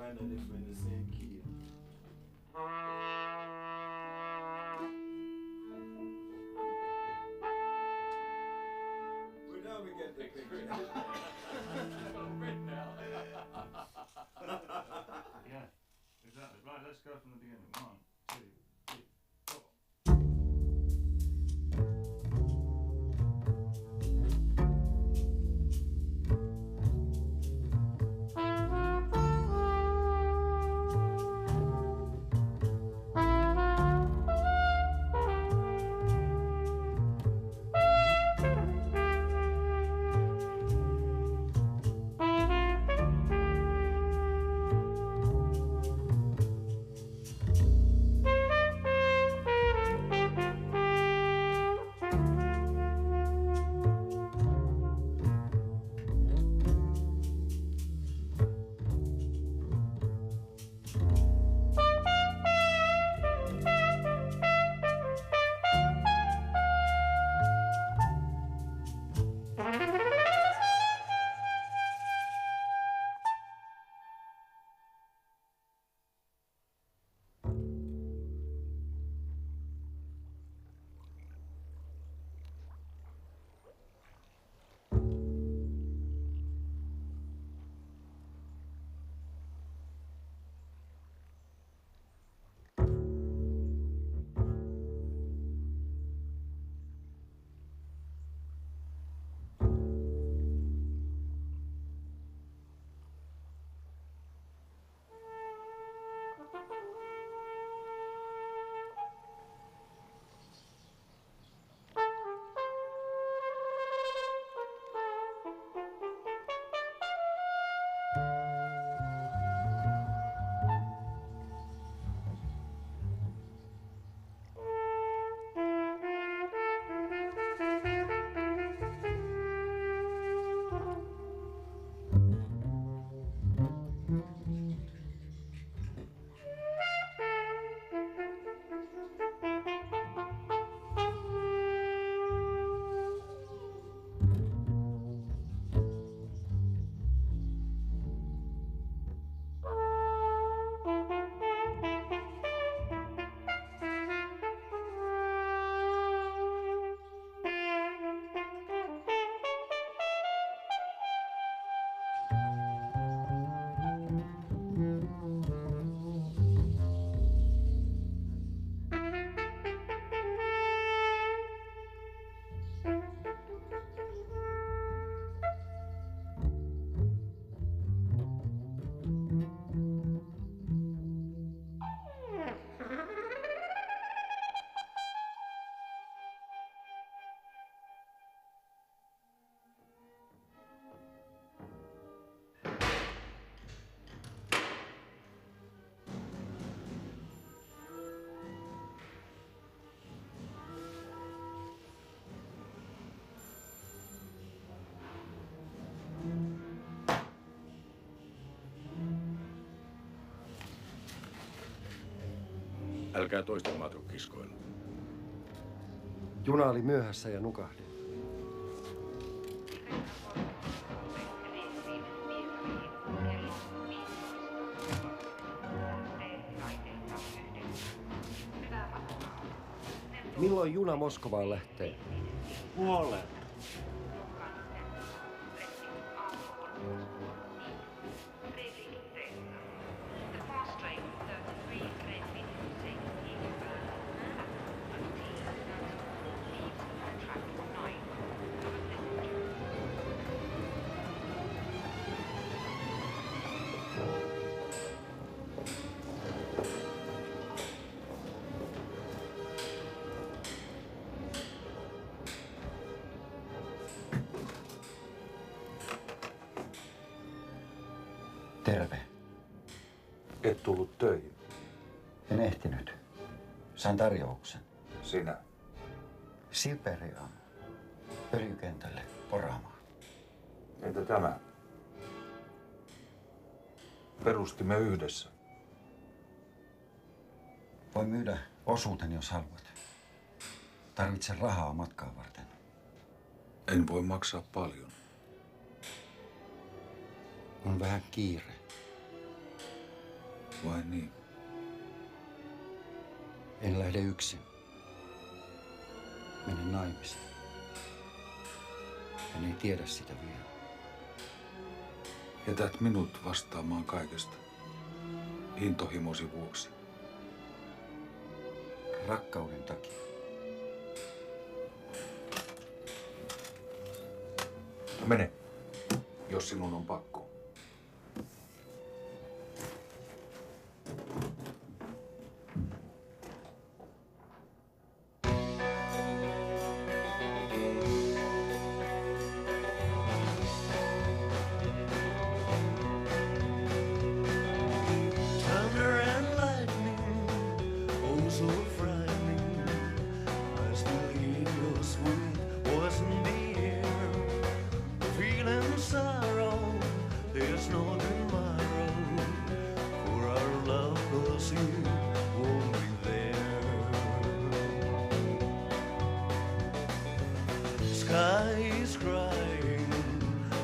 find out if we're in the same key. Well, now we get the picture. Yeah, exactly. Right, let's go from the beginning. 1, 2, 3, 4. Älkää toisten matrukiskoilla. Juna oli myöhässä ja nukahdin. Milloin juna Moskovaan lähtee? Puolet. Terve. Et tullut töihin. En ehtinyt. Sain tarjouksen. Sinä. Siperiaan. Öljykentälle poraamaan. Entä tämä? Perustimme yhdessä. Voi myydä osuuteni, jos haluat. Tarvitsen rahaa matkaa varten. En voi maksaa paljon. On vähän kiire. Vai niin? En lähde yksin. Menen naimisiin. Hän ei tiedä sitä vielä. Jätät minut vastaamaan kaikesta. Intohimosi vuoksi. Rakkauden takia. Mene, jos sinun on pakko. Thunder and lightning, oh so frightening. I still hear your sweet voice in the air. Feeling sorrow, there's no tomorrow. For our love goes here, won't be there. Sky is crying,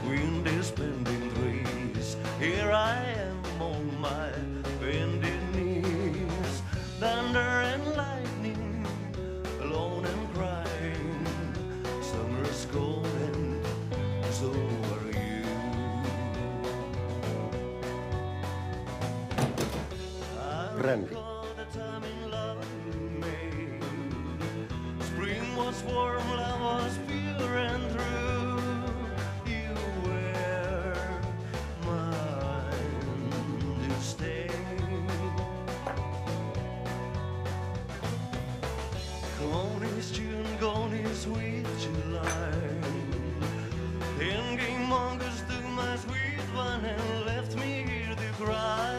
wind is bending trees. Here I am on my bended knees. Thunder and lightning, alone and crying. Summer's gone, so are you. I Brändi. recall the time in love we made. Spring was warm, love was pure and true. You were mine to stay. Gone is June, gone is sweet July. Then came August to my sweet one and left me here to cry.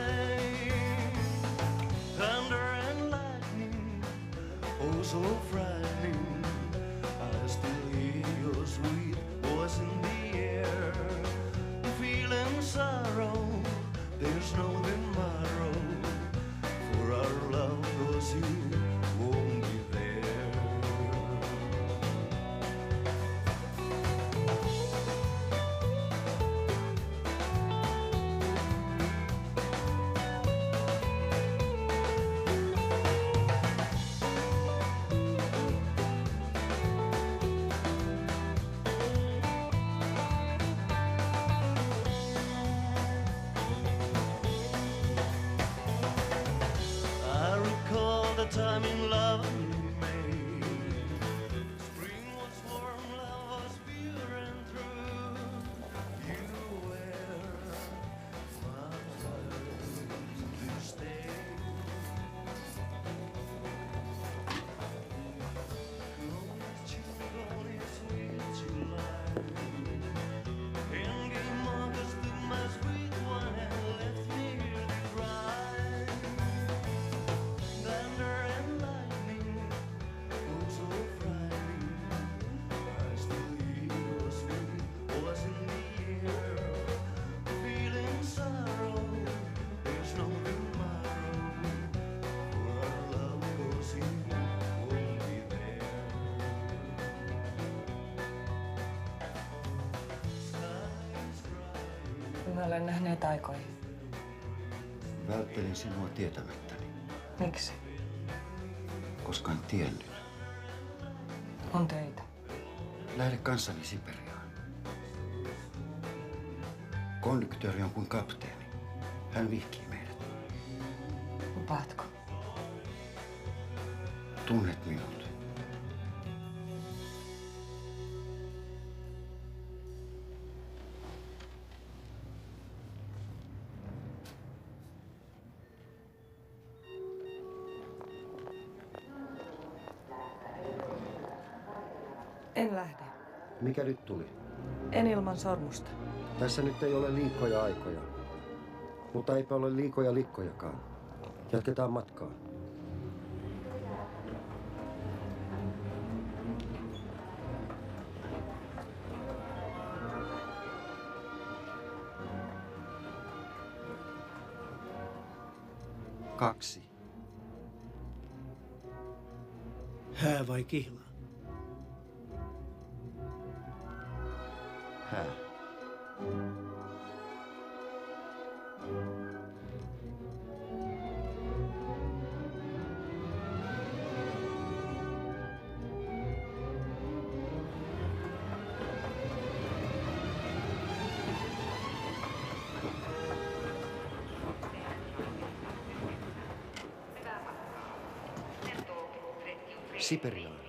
Thunder and lightning, oh so frightening. I still hear your sweet voice in the air. Feeling sorrow, there's no tomorrow. For our love goes here, won't be there. I recall the time in love we made. Spring was warm, love was pure and true. You were mine to stay. Gone is June, gone is sweet July. And came August to my sweet one and left me here to cry. Thunder and lightning, oh so frightening. I still hear your sweet voice in the air. Feeling sorrow, there's no tomorrow. For our love goes here, won't be there. Sky's crying. Me olen nähneet aikoihin. Välttelin sinua tietämättäni, Miksi? koska en tiennyt. On töitä. Lähde kanssani Siperiaan. Konduktööri on kuin kapteeni. Hän vihkii meidät. Lupaatko? Tunnet minut. En lähde. Mikä nyt tuli? En ilman sormusta. Tässä nyt ei ole liikoja aikoja. Mutta eipä ole liikoja likkojakaan. Jatketaan matkaa. Kaksi. Hää vai kihla? Hää. Siperiaan.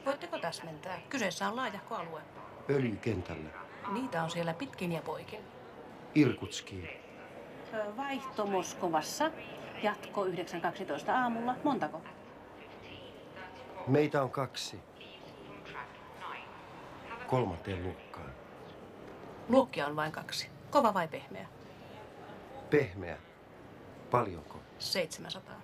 Voitteko täsmentää? Kyseessä on laajahko alue. Öljykentällä. Niitä on siellä pitkin ja poikin. Irkutskiin. Vaihto Moskovassa. Jatko 9.12 aamulla. Montako? Meitä on 2. 3. luokkaan. Luokkia on vain 2. Kova vai pehmeä? Pehmeä. Paljonko? 700.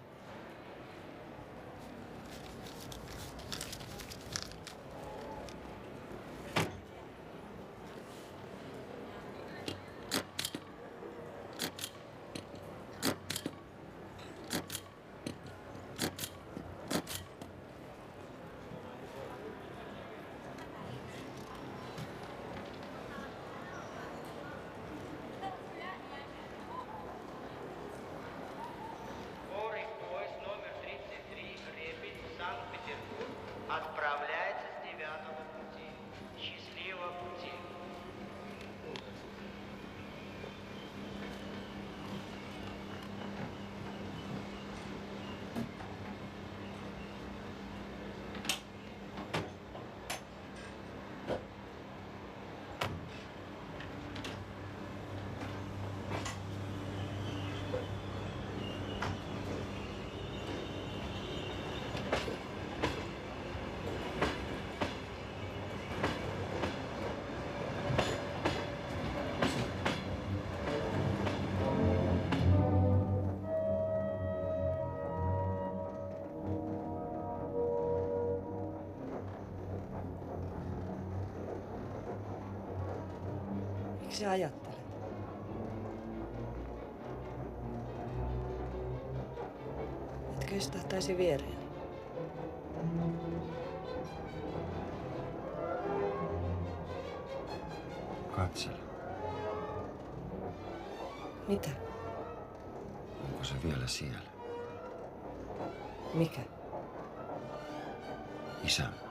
Miksi ajattelet? Etkö istahtaisi viereeni? Katsele. Mitä? Onko se vielä siellä? Mikä? Isänmaa.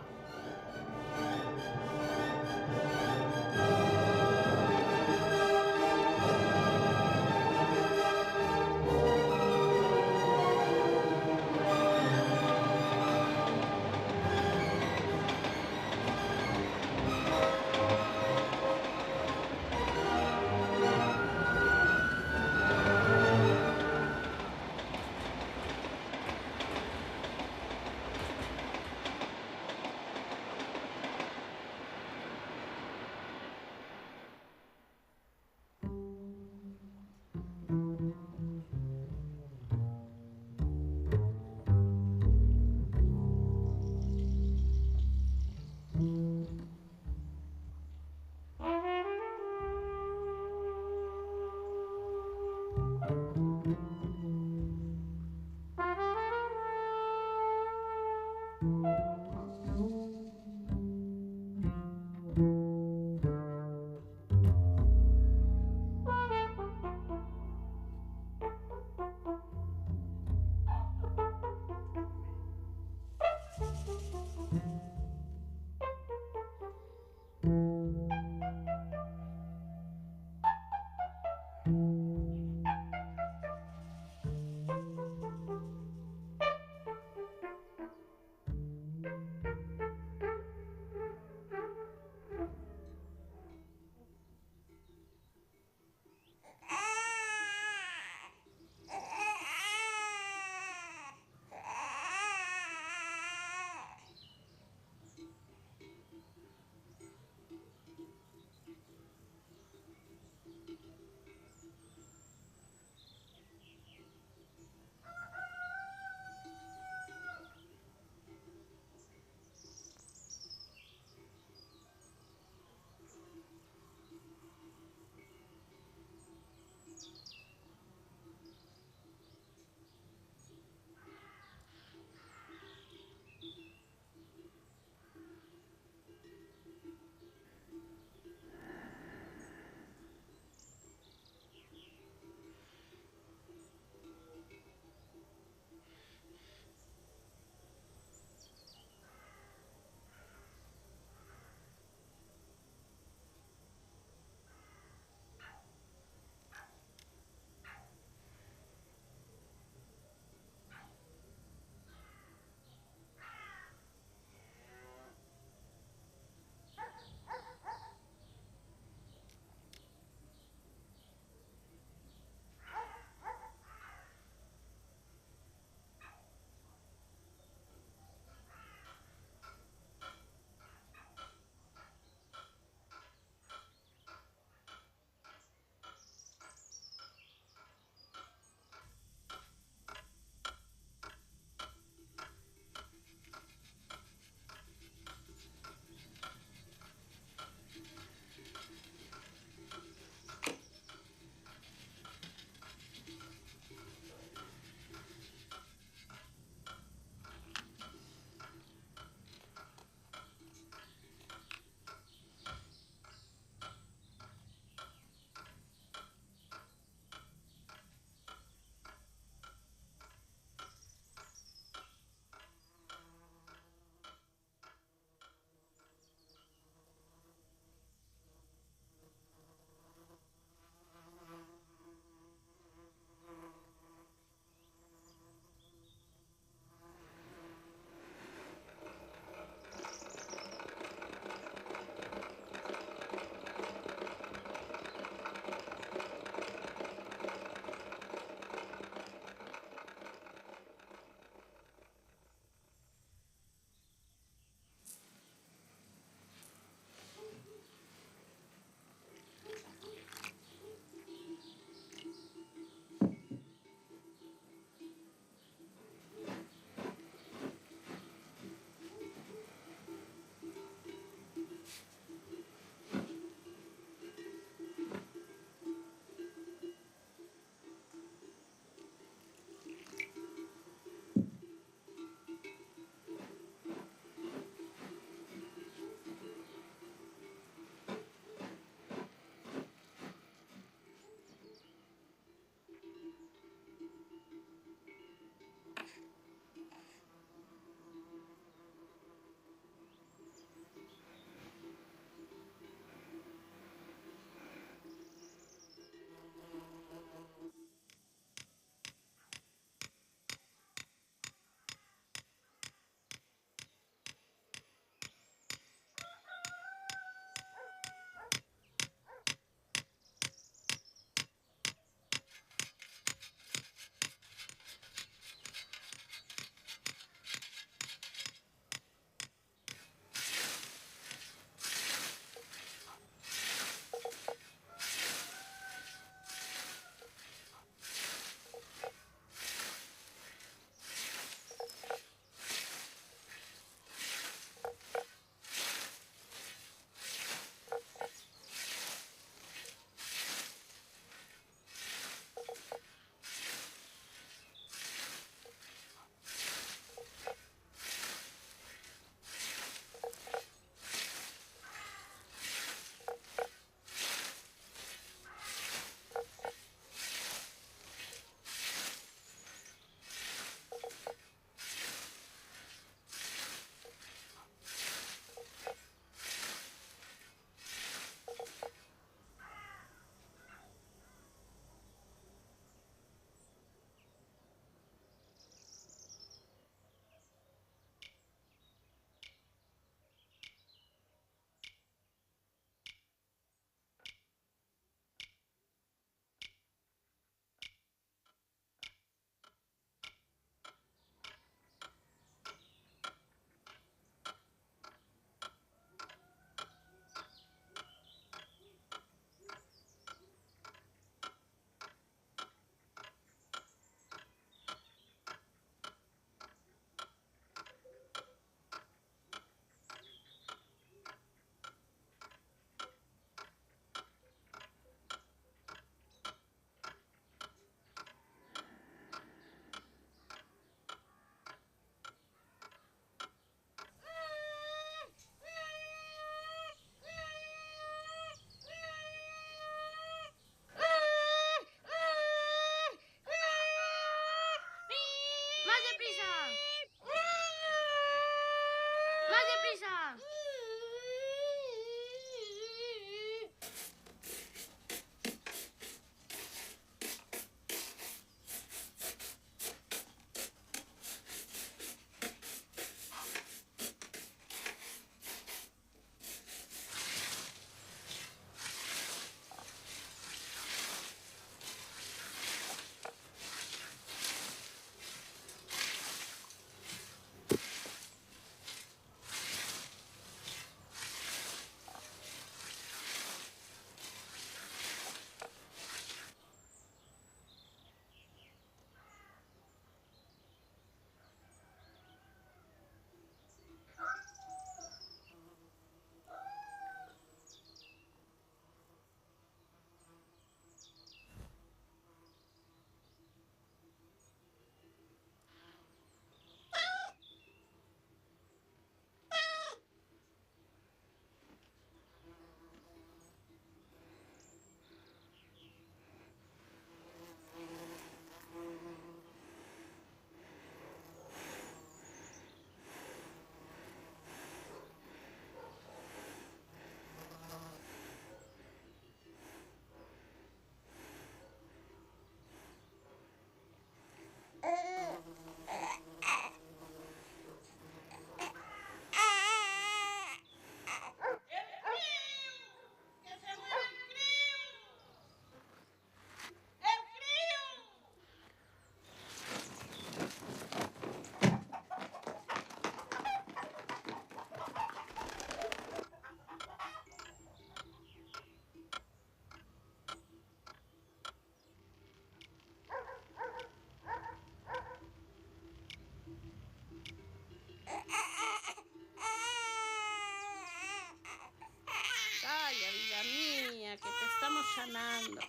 niña, que te estamos sanando.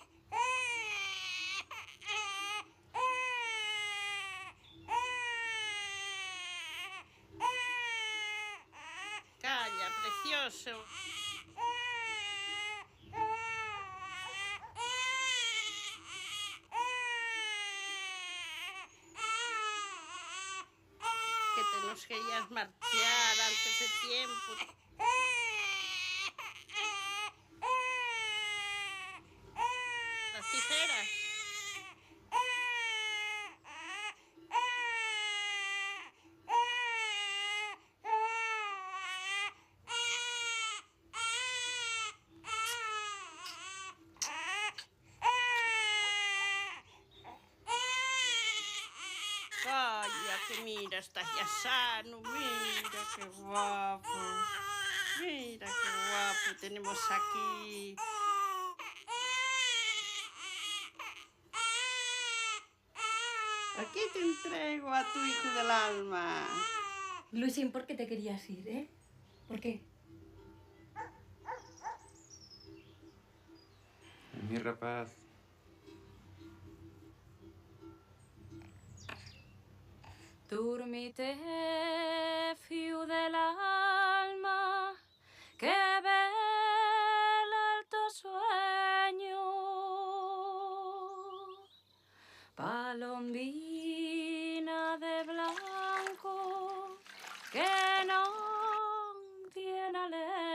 Calla, precioso. Que te nos querías marchar antes de tiempo. Las tijeras. Calla, que mira, estás ya sano, mira qué guapo. Mira qué guapo tenemos aquí. Aquí te entrego a tu hijo del alma. Luisín, ¿por qué te querías ir, eh? ¿Por qué? Mi rapaz. Dormite, fiu del alma, que vela alto sueño. Palombina de blanco, que no tiene alero.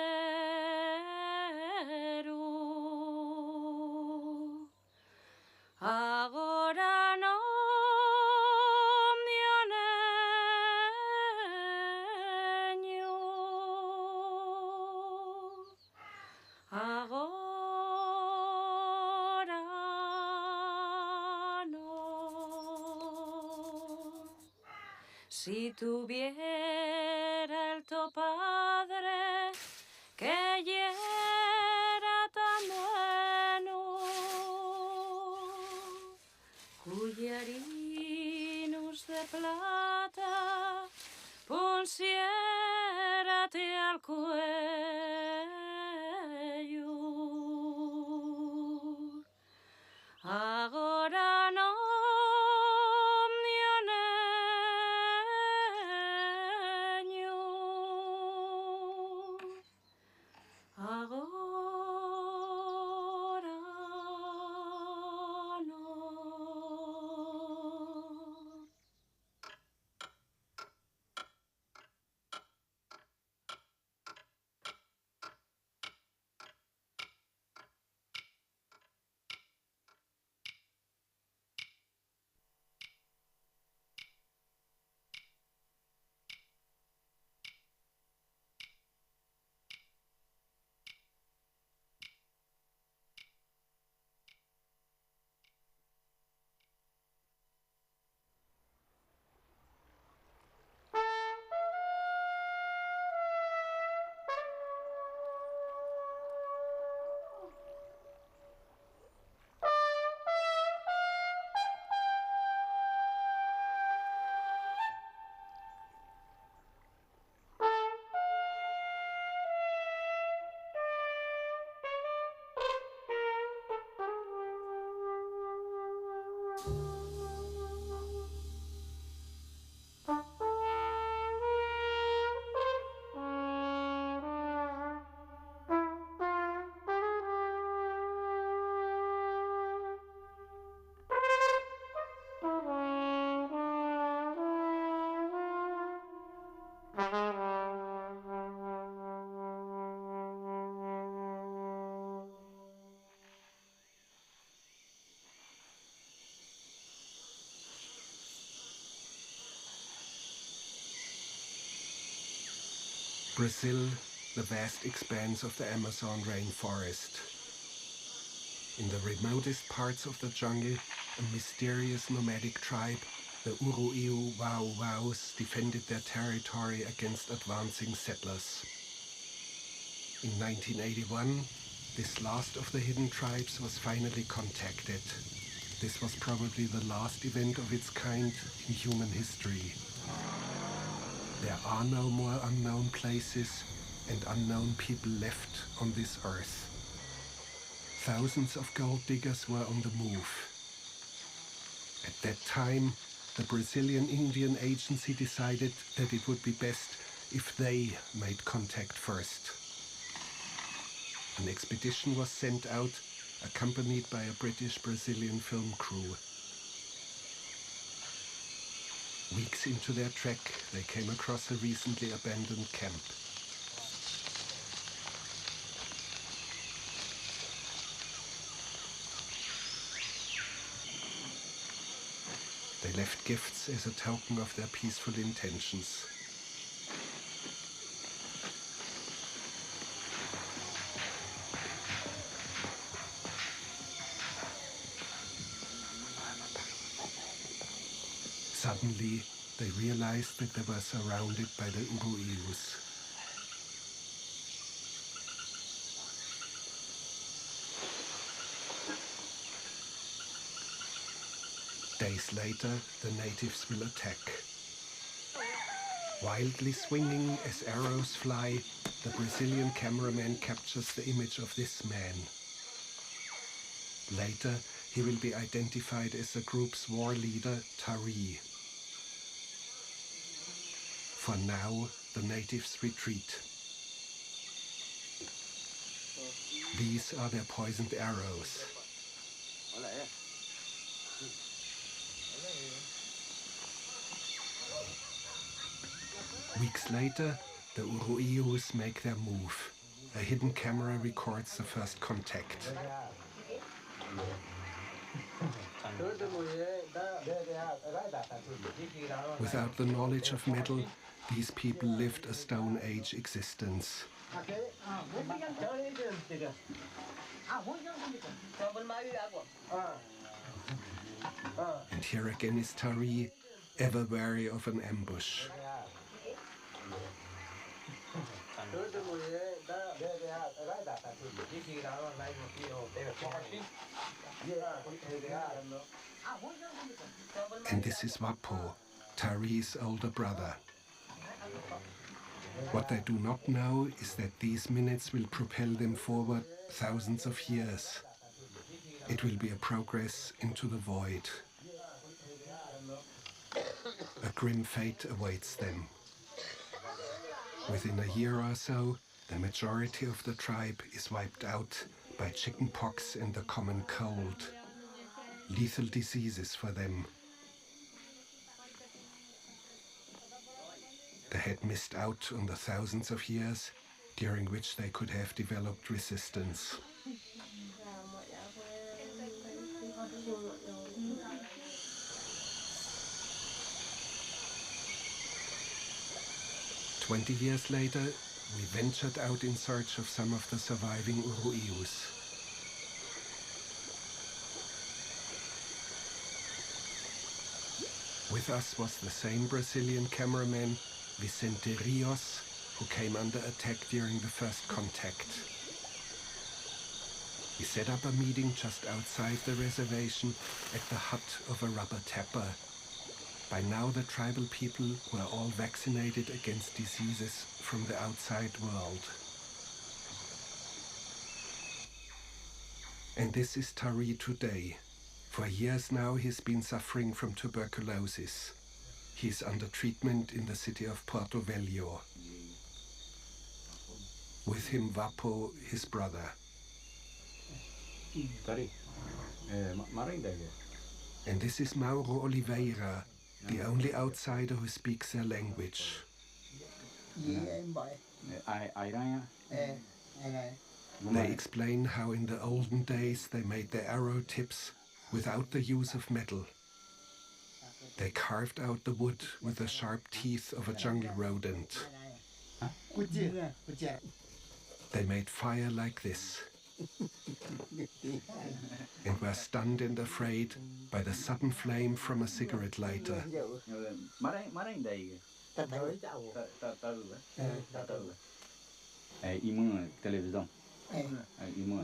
Agora no si tuviera el tu padre que era tan bueno, cuyarinos de plata pusiérate al cuello. Agora no Brazil, the vast expanse of the Amazon rainforest. In the remotest parts of the jungle, a mysterious nomadic tribe, the Uruiu Wau-Waus, defended their territory against advancing settlers. In 1981, this last of the hidden tribes was finally contacted. This was probably the last event of its kind in human history. There are no more unknown places and unknown people left on this earth. Thousands of gold diggers were on the move. At that time, the Brazilian Indian Agency decided that it would be best if they made contact first. An expedition was sent out, accompanied by a British-Brazilian film crew. Weeks into their trek, they came across a recently abandoned camp. They left gifts as a token of their peaceful intentions. Suddenly, they realized that they were surrounded by the Uru'us. Days later, the natives will attack. Wildly swinging as arrows fly, the Brazilian cameraman captures the image of this man. Later, he will be identified as the group's war leader, Tari. For now, the natives retreat. These are their poisoned arrows. Weeks later, the Uru'us make their move. A hidden camera records the first contact. Without the knowledge of metal, these people lived a Stone Age existence. And here again is Tari, ever wary of an ambush. And this is Vapo, Tari's older brother. What they do not know is that these minutes will propel them forward thousands of years. It will be a progress into the void. A grim fate awaits them. Within a year or so, the majority of the tribe is wiped out by chickenpox and the common cold. Lethal diseases for them. They had missed out on the thousands of years during which they could have developed resistance. "20 years later, we ventured out in search of some of the surviving Uru'us. With us was the same Brazilian cameraman, Vicente Rios, who came under attack during the first contact. We set up a meeting just outside the reservation at the hut of a rubber tapper. By now the tribal people were all vaccinated against diseases from the outside world. And this is Tari today. For years now he's been suffering from tuberculosis. He's under treatment in the city of Porto Velho. With him Vapo, his brother. And this is Mauro Oliveira, the only outsider who speaks their language. They explain how in the olden days they made their arrow tips without the use of metal. They carved out the wood with the sharp teeth of a jungle rodent. They made fire like this, and were stunned and afraid by the sudden flame from a cigarette lighter.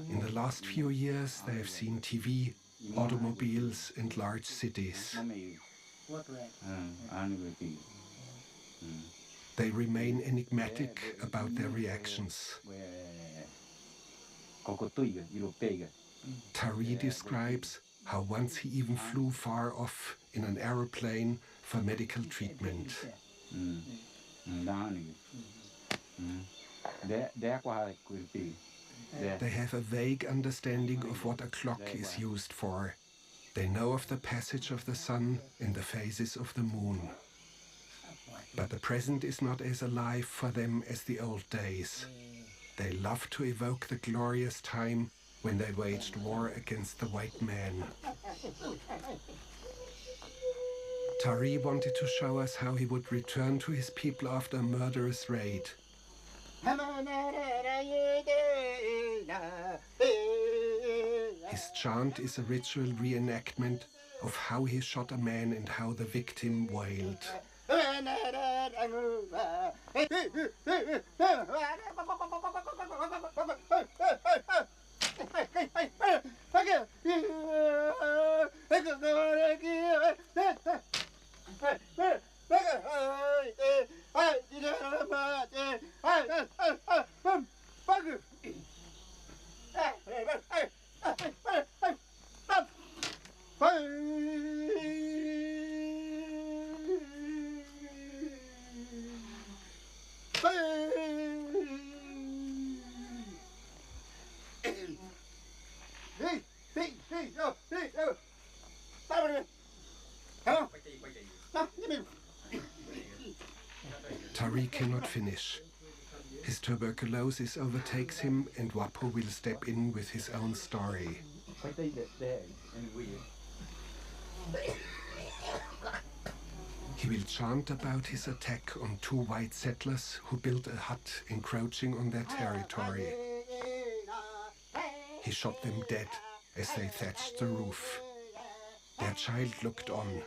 In the last few years, they have seen TV, automobiles, and large cities. They remain enigmatic about their reactions. Tari describes how once he even flew far off in an aeroplane for medical treatment. They have a vague understanding of what a clock is used for. They know of the passage of the sun and the phases of the moon. But the present is not as alive for them as the old days. They love to evoke the glorious time when they waged war against the white man. Tari wanted to show us how he would return to his people after a murderous raid. His chant is a ritual reenactment of how he shot a man and how the victim wailed. Tari cannot finish. His tuberculosis overtakes him and Wapo will step in with his own story. He will chant about his attack on 2 white settlers who built a hut encroaching on their territory. He shot them dead as they thatched the roof. Their child looked on.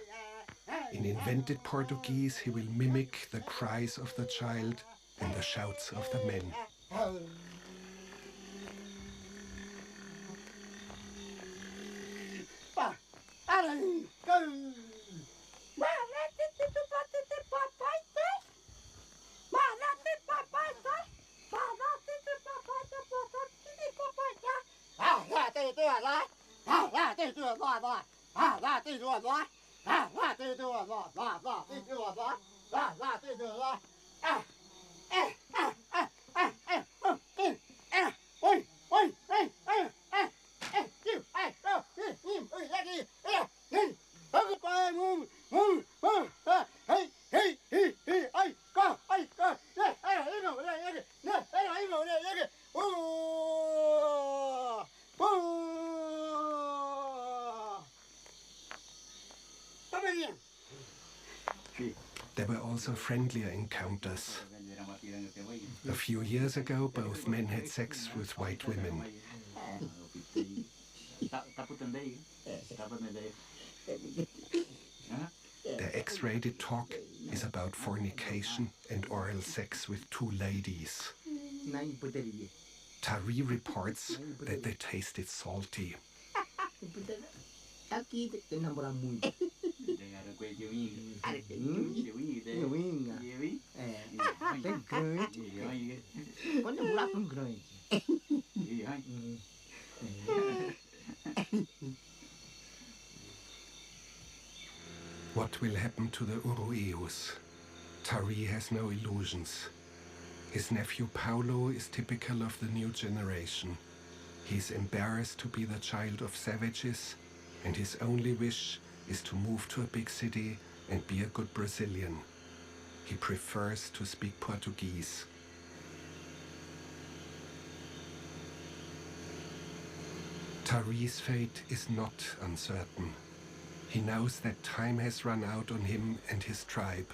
In invented Portuguese, he will mimic the cries of the child and the shouts of the men. There were also friendlier encounters. A few years ago, both men had sex with white women. Their X-rated talk is about fornication and oral sex with 2 ladies. Tari reports that they tasted salty. What will happen to the Urueus? Tari has no illusions. His nephew Paulo is typical of the new generation. He's embarrassed to be the child of savages, and his only wish is to move to a big city and be a good Brazilian. He prefers to speak Portuguese. Tari's fate is not uncertain. He knows that time has run out on him and his tribe.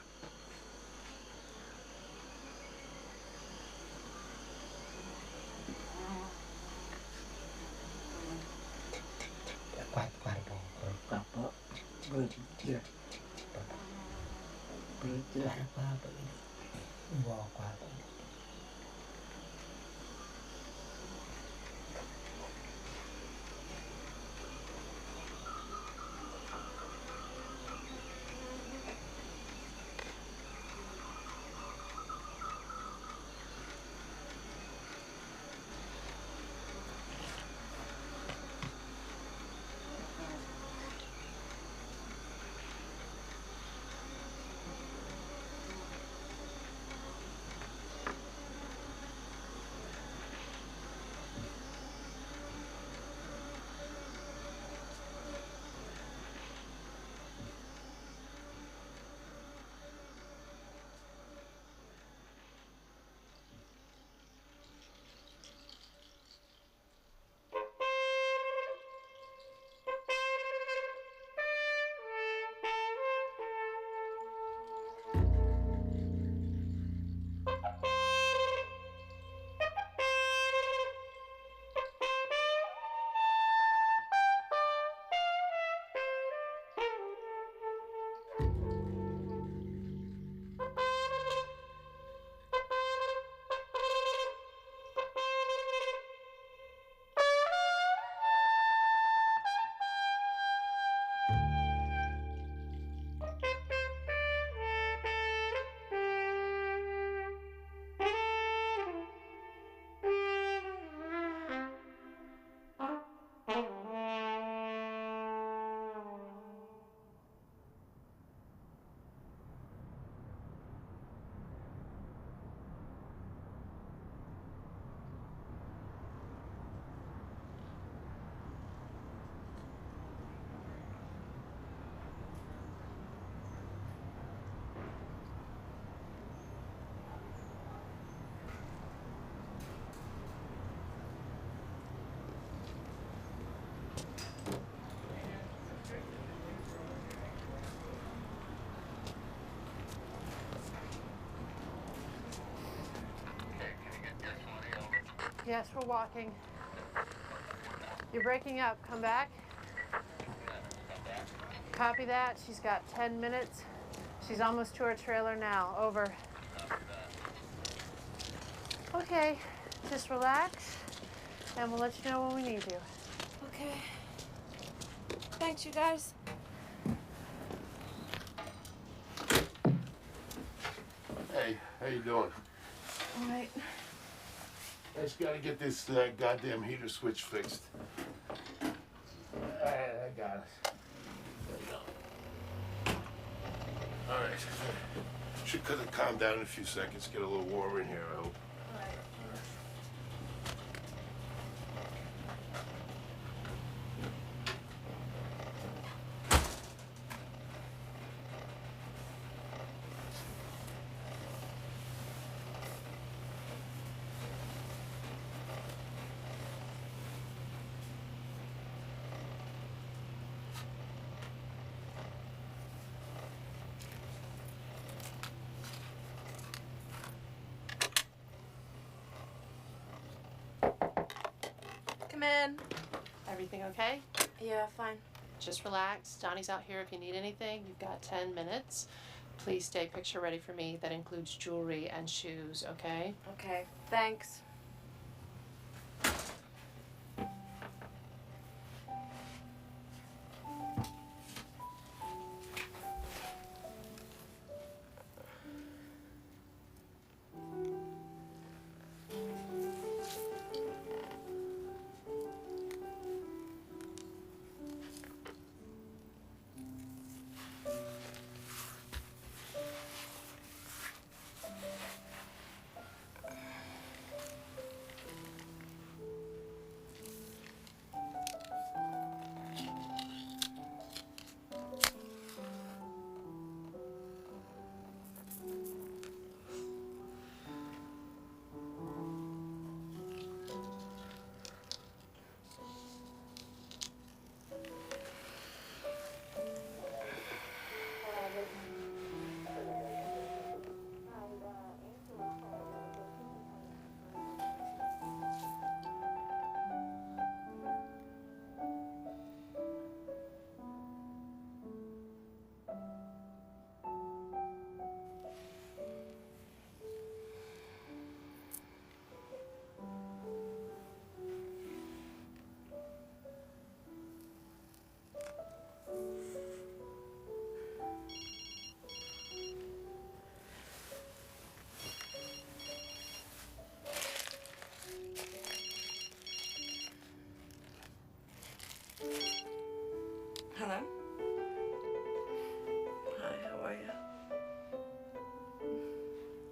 Yes, we're walking. You're breaking up. Come back. Copy that. She's got 10 minutes. She's almost to her trailer now. Over. Okay, just relax, and we'll let you know when we need you. Okay. Thanks, you guys. Hey, how you doing? All right. I just gotta get this goddamn heater switch fixed. I got it. There you go. All right. Should could have calmed down in a few seconds. Get a little warmer in here, I hope. Come in. Everything okay? Yeah, fine. Just relax. Donnie's out here if you need anything. You've got 10 minutes. Please stay picture ready for me. That includes jewelry and shoes, okay? Okay, thanks. Hello? Hi, how are you?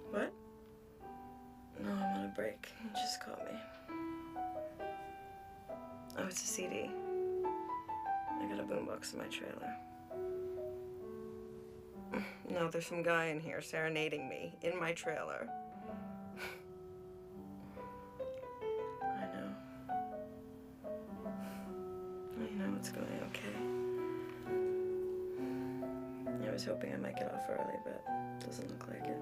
What? No, I'm on a break. You just caught me. Oh, it's a CD. I got a boombox in my trailer. No, there's some guy in here serenading me in my trailer. I know. I know it's going okay. I was hoping I might get off early, but it doesn't look like it.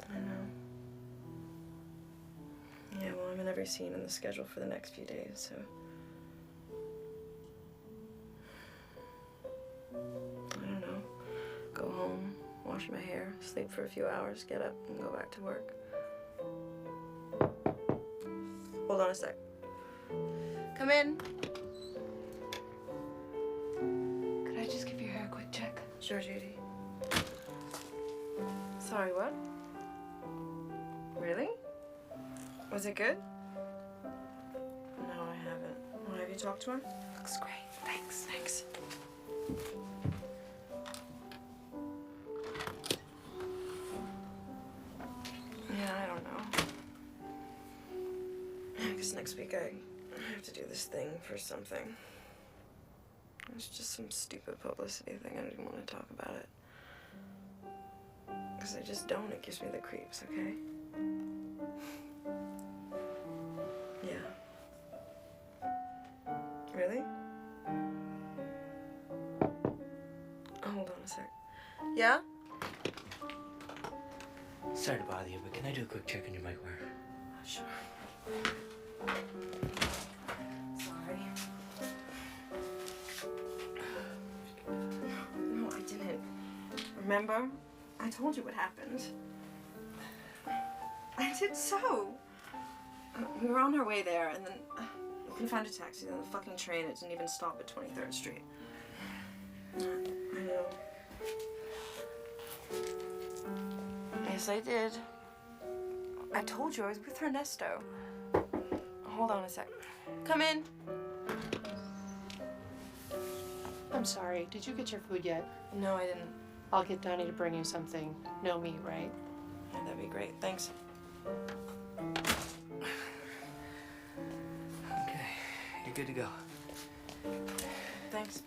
I know. Yeah, well, I'm in every scene in the schedule for the next few days, so... I don't know. Go home, wash my hair, sleep for a few hours, get up, and go back to work. Hold on a sec. Come in. Could I just give your hair a quick check? Sure, Judy. Sorry, what? Really? Was it good? No, I haven't. Well, have you talked to him? Looks great. Thanks, thanks. Yeah, I don't know. I guess next week I have to do this thing for something. It's just some stupid publicity thing. I didn't want to talk about it. Because I just don't. It gives me the creeps, okay? Yeah. Really? Oh, hold on a sec. Yeah? Sorry to bother you, but can I do a quick check on your mic wire? Sure. Sorry. No, I didn't. Remember? I told you what happened. I did so. We were on our way there, and then we couldn't find a taxi. Then the fucking train, it didn't even stop at 23rd Street. I know. Yes, I did. I told you I was with Ernesto. Hold on a sec. Come in. I'm sorry. Did you get your food yet? No, I didn't. I'll get Donnie to bring you something. No meat, right? Yeah, that'd be great. Thanks. Okay, you're good to go. Thanks.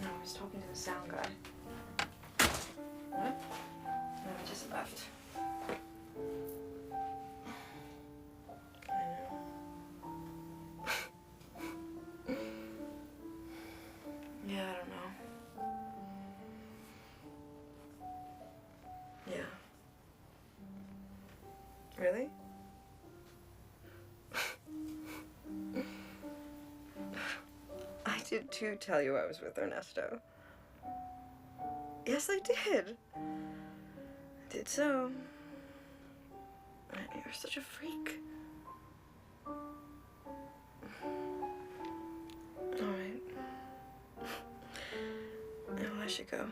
No, I was talking to the sound guy. What? No, he just left. I know. Yeah, I don't know. Yeah. Really? I did too tell you I was with Ernesto. Yes, I did. I did so. You're such a freak. All right. Well, I should go.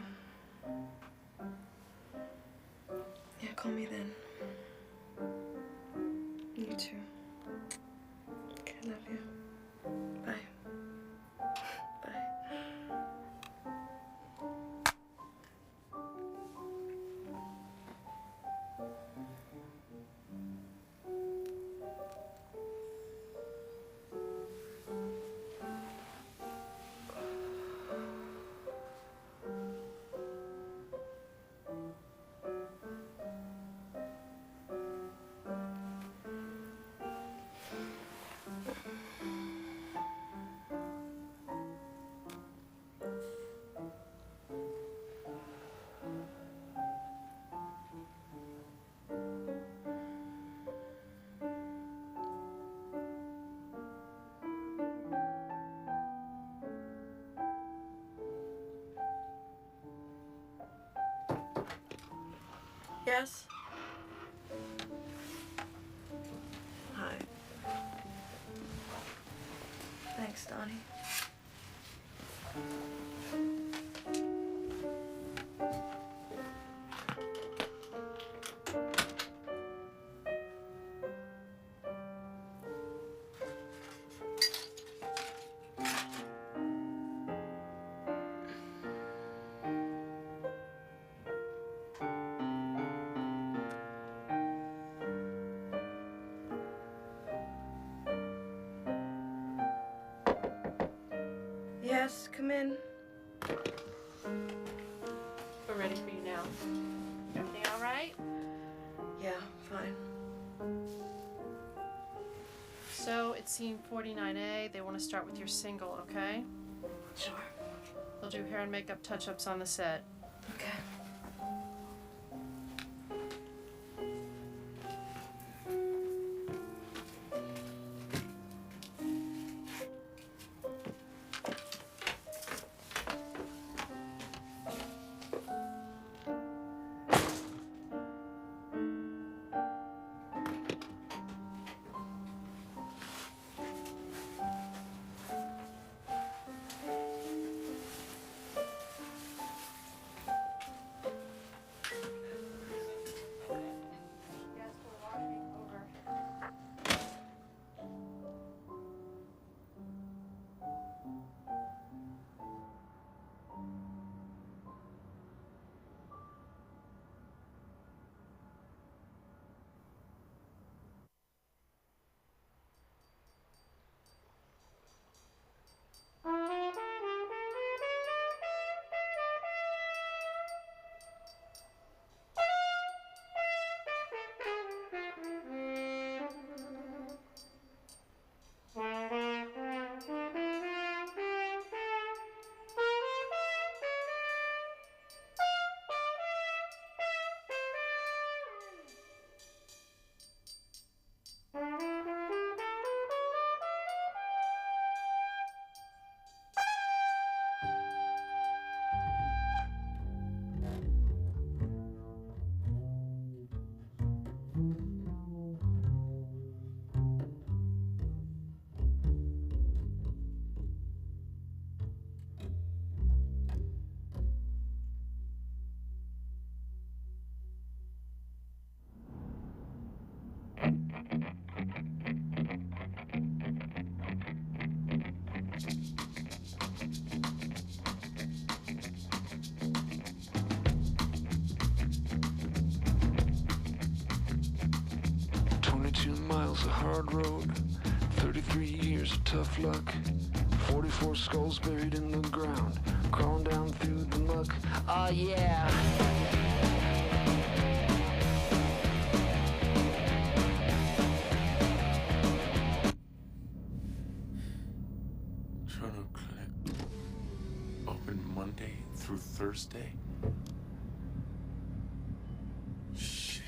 Yeah, call me then. You too. Okay, I love you. Bye. Bye. Yes? Hi. Thanks, Donnie. Yes, come in. We're ready for you now. Everything all right? Yeah, fine. So it's scene 49A. They want to start with your single, okay? Sure. They'll do hair and makeup touch-ups on the set. Okay. miles of hard road, 33 years of tough luck, 44 skulls buried in the ground, crawling down through the muck. Oh yeah. Toronto Clinic. Open Monday through Thursday. Shit.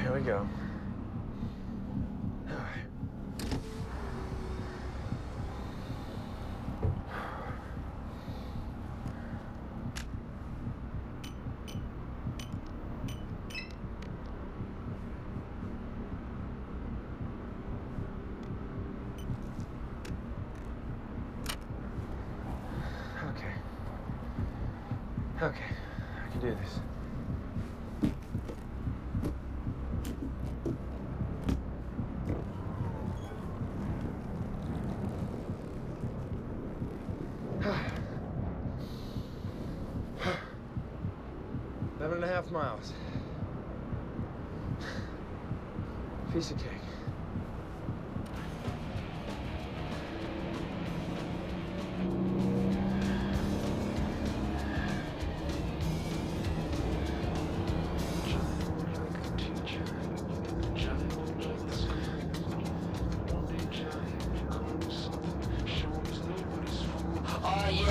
Here we go. Okay, I can do this. Eleven and a half miles. Piece of cake. Oh yeah!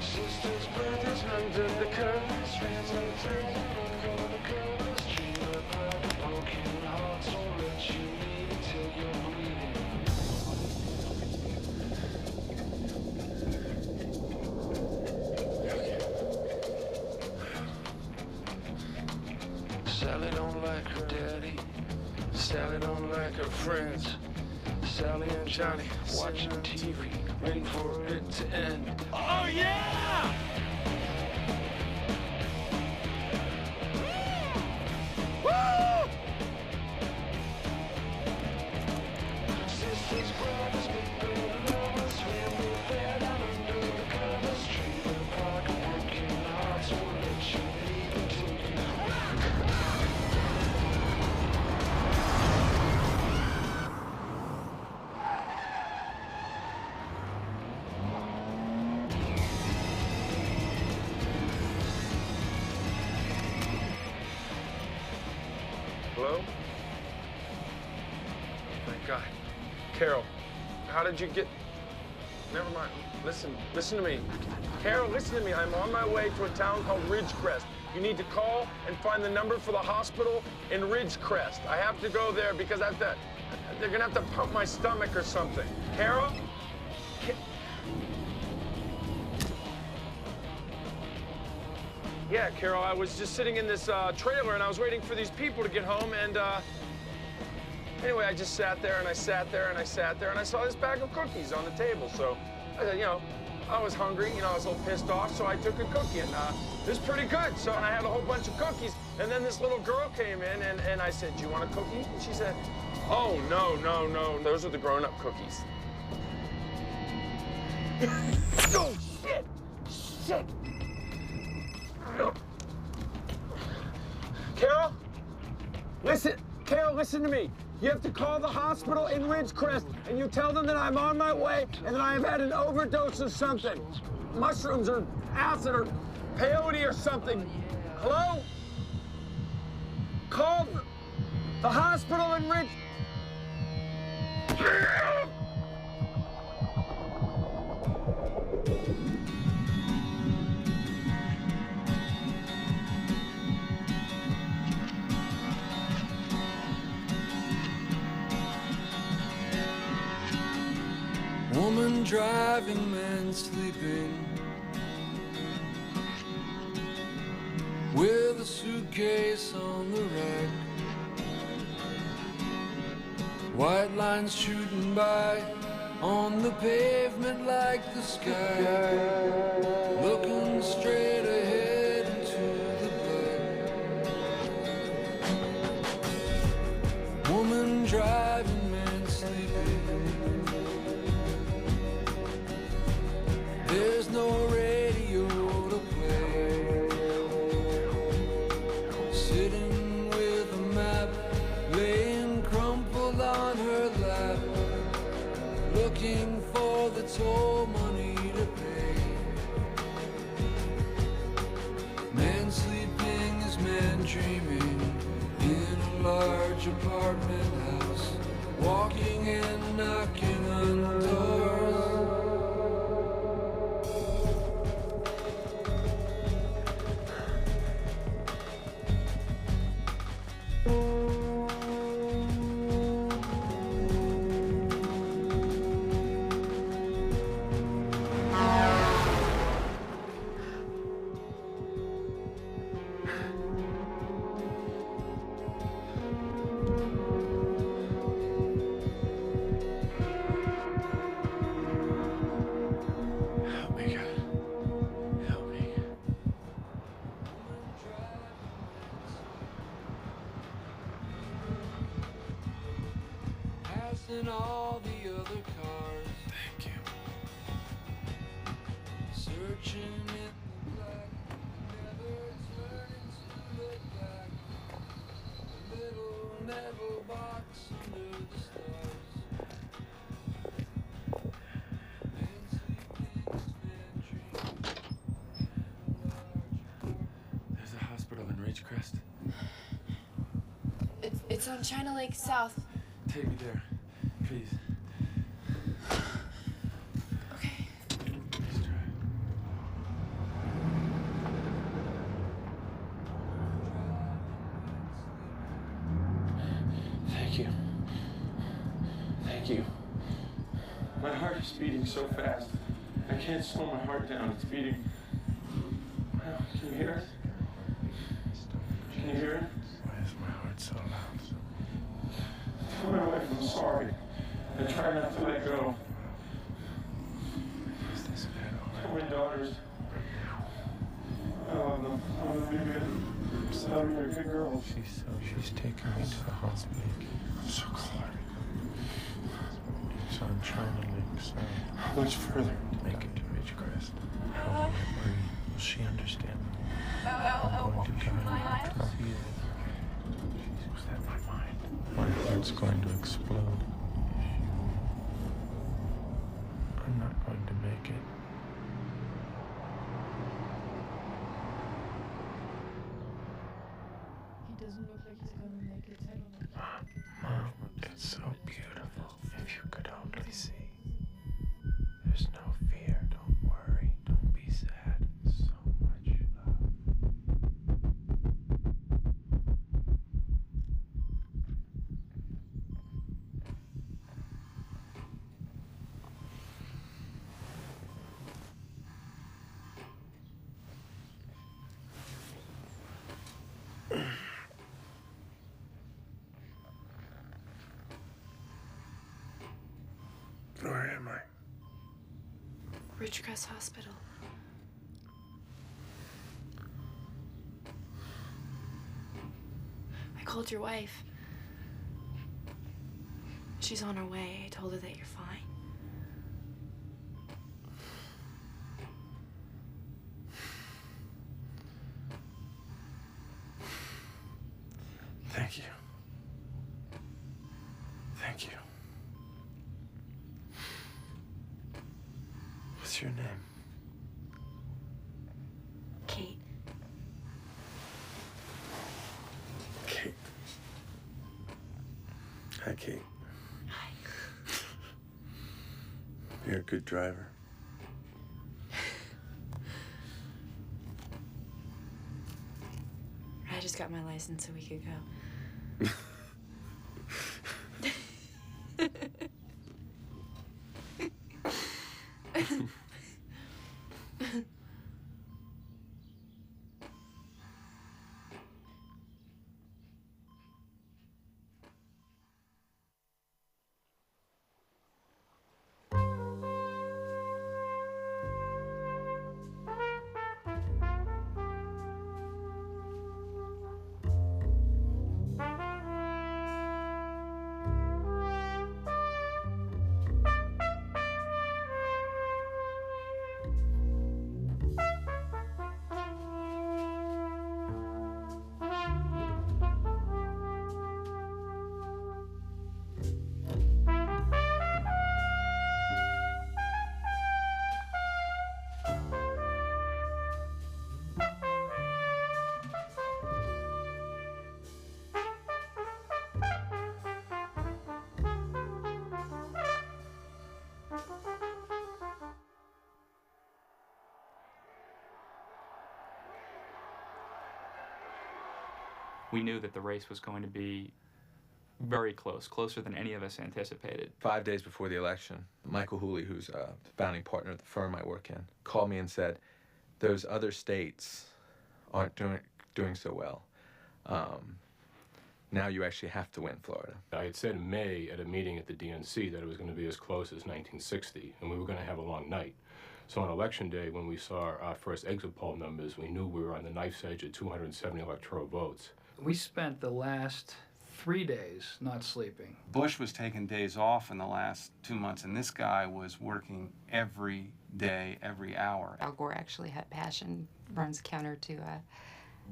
Sisters, brothers, under the covers, friends and friends, under the covers, dream about the broken hearts, won't let you leave until you're bleeding. Sally don't like her daddy. Sally don't like her friends. Sally and Johnny watching TV, waiting for it to end. Oh yeah! Woo! Sisters, brothers, big bad lovers, family affair down under the covers, dream apart, broken hearts, won't let you leave until you. Hello? Thank God. Carol, how did you get... Never mind. Listen to me. Carol, listen to me. I'm on my way to a town called Ridgecrest. You need to call and find the number for the hospital in Ridgecrest. I have to go there because they're gonna have to pump my stomach or something. Carol? Yeah, Carol, I was just sitting in this trailer and I was waiting for these people to get home and Anyway, I just sat there and I sat there and I sat there and I saw this bag of cookies on the table. So I said, you know, I was hungry, you know, I was a little pissed off, so I took a cookie and it was pretty good. So and I had a whole bunch of cookies. And then this little girl came in and I said, do you want a cookie? And she said, oh, no, no, no. Those are the grown-up cookies. Oh, shit! Shit! No. Carol? Listen, Carol, listen to me. You have to call the hospital in Ridgecrest, and you tell them that I'm on my way and that I have had an overdose of something. Mushrooms or acid or peyote or something. Hello? Call the hospital in Ridge... Woman driving, man sleeping, with a suitcase on the rack, white lines shooting by on the pavement like the sky, looking straight ahead into the black. Woman driving, man sleeping, there's no radio to play, sitting with a map laying crumpled on her lap, looking for the toll money to pay. Man sleeping is man dreaming in a large apartment house, walking and knocking on doors. And all the other cars. Thank you. Searching in the black, never turning to look back. A little metal box under the stars. Man sleeping, man dreaming. There's a hospital in Ridgecrest. It's on China Lake South. Take me there. Please. Okay. Please try. Thank you. Thank you. My heart is beating so fast. I can't slow my heart down. It's beating. Can you hear it? Can you hear it? Why is my heart so loud? Tell my wife I'm sorry. I try not to let go. Is this bad? Tell my daughters I love them. I want to be good. I'll be a good girl. She's taking me to the hospital. I'm so glad. It's on China Lake South. How much further? Make it to Ridgecrest. How will she understand? I'm going to die. She's at my mind. My heart's going to explode. I'm not going to make it. He doesn't look like he's gonna make it. Mom, it's so beautiful. If you could only see. There's no fear. Don't worry. Don't be sad. So much love. Ridgecrest Hospital. I called your wife. She's on her way. I told her that you're fine. Thank you. Thank you. What's your name? Kate. Kate. Hi, Kate. Hi. You're a good driver. I just got my license a week ago. We knew that the race was going to be very close, closer than any of us anticipated. 5 days before the election, Michael Hooley, who's a founding partner of the firm I work in, called me and said, those other states aren't doing so well. Now you actually have to win Florida. I had said in May at a meeting at the DNC that it was going to be as close as 1960, and we were going to have a long night. So on election day, when we saw our first exit poll numbers, we knew we were on the knife's edge at 270 electoral votes. We spent the last 3 days not sleeping. Bush was taking days off in the last 2 months, and this guy was working every day, every hour. Al Gore actually had passion, runs counter to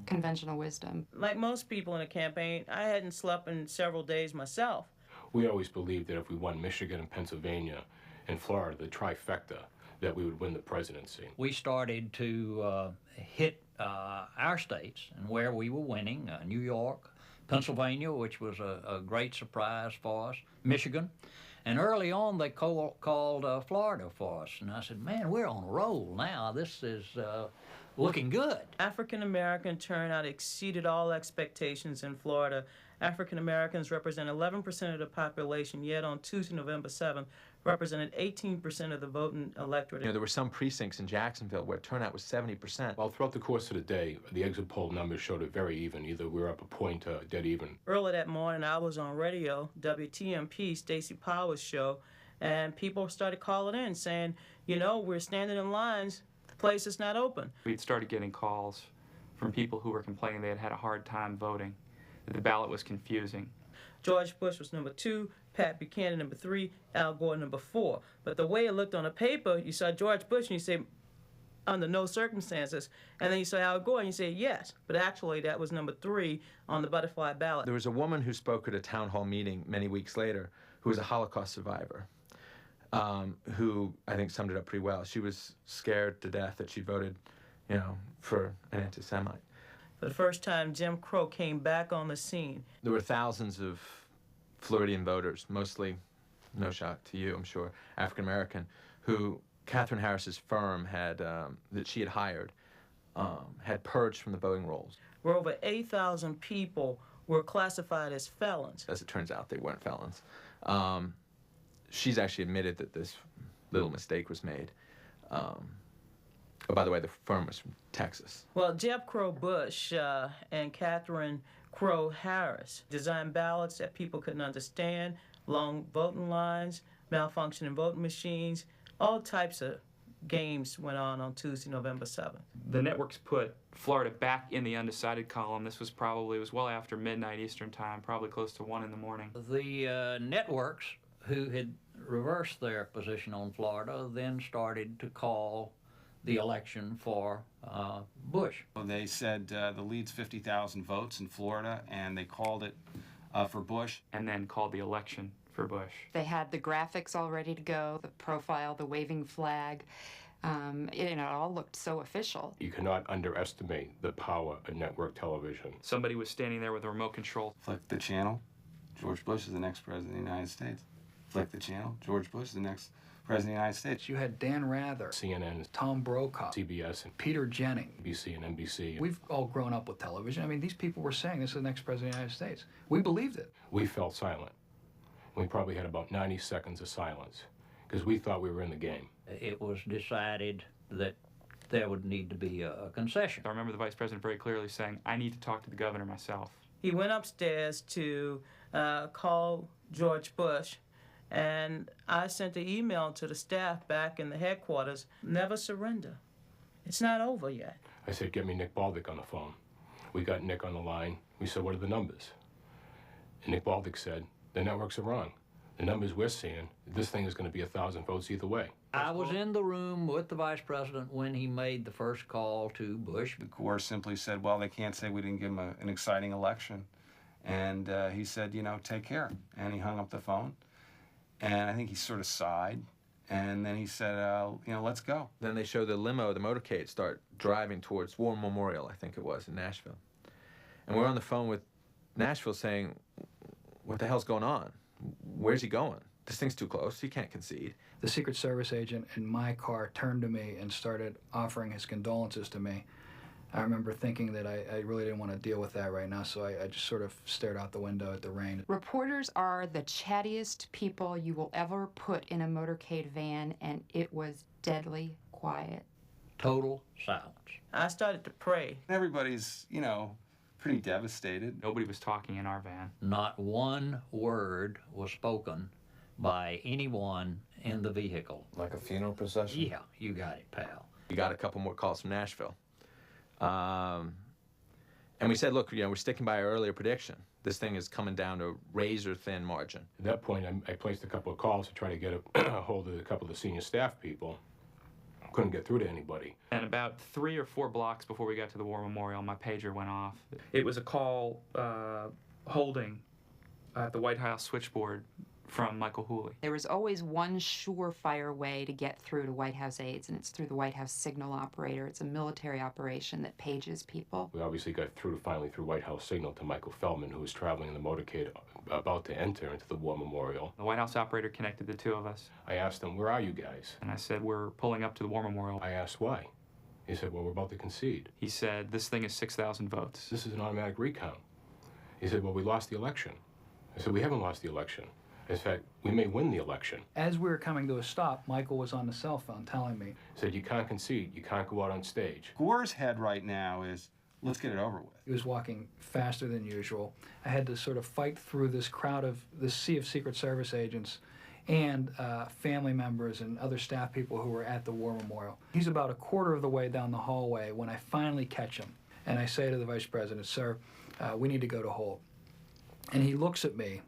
conventional wisdom. Like most people in a campaign, I hadn't slept in several days myself. We always believed that if we won Michigan and Pennsylvania and Florida, the trifecta, that we would win the presidency. We started to hit our states and where we were winning, New York, Pennsylvania, which was a great surprise for us, Michigan. And early on, they called Florida for us. And I said, man, we're on a roll now. This is looking good. African-American turnout exceeded all expectations in Florida. African-Americans represent 11% of the population, yet on Tuesday, November 7th, represented 18% of the voting electorate. You know, there were some precincts in Jacksonville where turnout was 70%. Well, throughout the course of the day, the exit poll numbers showed it very even. Either we were up a point dead even. Early that morning, I was on radio, WTMP, Stacey Powers' show, and people started calling in saying, you know, we're standing in lines, the place is not open. We'd started getting calls from people who were complaining they had had a hard time voting, that the ballot was confusing. George Bush was number 2, Pat Buchanan number 3, Al Gore number 4. But the way it looked on the paper, you saw George Bush and you say, under no circumstances, and then you saw Al Gore and you say, yes. But actually, that was number 3 on the butterfly ballot. There was a woman who spoke at a town hall meeting many weeks later who was a Holocaust survivor, who I think summed it up pretty well. She was scared to death that she voted, you know, for an anti-Semite. For the first time, Jim Crow came back on the scene. There were thousands of Floridian voters, mostly, no shock to you, I'm sure, African-American, who Katherine Harris's firm had, that she had hired, had purged from the voting rolls. Where over 8,000 people were classified as felons. As it turns out, they weren't felons. She's actually admitted that this little mistake was made. Oh, by the way, the firm was from Texas. Well, Jeb Crow Bush and Katherine Crow Harris designed ballots that people couldn't understand, long voting lines, malfunctioning voting machines, all types of games went on Tuesday, November 7th. The networks put Florida back in the undecided column. This was probably, it was well after midnight Eastern time, probably close to 1 in the morning. The networks who had reversed their position on Florida then started to call the election for Bush. They said the lead's 50,000 votes in Florida, and they called it for Bush. And then called the election for Bush. They had the graphics all ready to go, the profile, the waving flag. It all looked so official. You cannot underestimate the power of network television. Somebody was standing there with a remote control. Flick the channel, George Bush is the next president of the United States. Flick the channel, George Bush is the next president of the United States. You had Dan Rather, CNN, Tom Brokaw, CBS, and Peter Jennings, NBC and NBC. We've all grown up with television. I mean, these people were saying this is the next president of the United States. We believed it. We felt silent. We probably had about 90 seconds of silence because we thought we were in the game. It was decided that there would need to be a concession. I remember the vice president very clearly saying, I need to talk to the governor myself. He went upstairs to call George Bush, and I sent an email to the staff back in the headquarters, never surrender. It's not over yet. I said, get me Nick Baldick on the phone. We got Nick on the line. We said, what are the numbers? And Nick Baldick said, the networks are wrong. The numbers we're seeing, this thing is going to be 1,000 votes either way. I was in the room with the vice president when he made the first call to Bush. Gore simply said, well, they can't say we didn't give him an exciting election. And he said, you know, take care. And he hung up the phone. And I think he sort of sighed. And then he said, you know, let's go. Then they show the limo, the motorcade, start driving towards War Memorial, I think it was, in Nashville. And we're on the phone with Nashville saying, what the hell's going on? Where's he going? This thing's too close. He can't concede. The Secret Service agent in my car turned to me and started offering his condolences to me. I remember thinking that I really didn't want to deal with that right now, so I just sort of stared out the window at the rain. Reporters are the chattiest people you will ever put in a motorcade van, and it was deadly quiet. Total silence. I started to pray. Everybody's, you know, pretty devastated. Nobody was talking in our van. Not one word was spoken by anyone in the vehicle. Like a funeral procession? Yeah, you got it, pal. We got a couple more calls from Nashville. And we said, look, you know, we're sticking by our earlier prediction. This thing is coming down to a razor-thin margin. At that point, I placed a couple of calls to try to get a hold of a couple of the senior staff people. Couldn't get through to anybody. And about 3 or 4 blocks before we got to the War Memorial, my pager went off. It was a call holding at the White House switchboard from Michael Hooley. There was always one surefire way to get through to White House aides, and it's through the White House signal operator. It's a military operation that pages people. We obviously got finally through White House signal to Michael Feldman, who was traveling in the motorcade about to enter into the War Memorial. The White House operator connected the two of us. I asked him, where are you guys? And I said, we're pulling up to the War Memorial. I asked why. He said, well, we're about to concede. He said, this thing is 6,000 votes. This is an automatic recount. He said, well, we lost the election. I said, we haven't lost the election. In fact, we may win the election. As we were coming to a stop, Michael was on the cell phone telling me. He said, you can't concede. You can't go out on stage. Gore's head right now is, let's get it over with. He was walking faster than usual. I had to sort of fight through this crowd of, this sea of Secret Service agents and family members and other staff people who were at the War Memorial. He's about a quarter of the way down the hallway when I finally catch him. And I say to the Vice President, sir, we need to go to hold. And he looks at me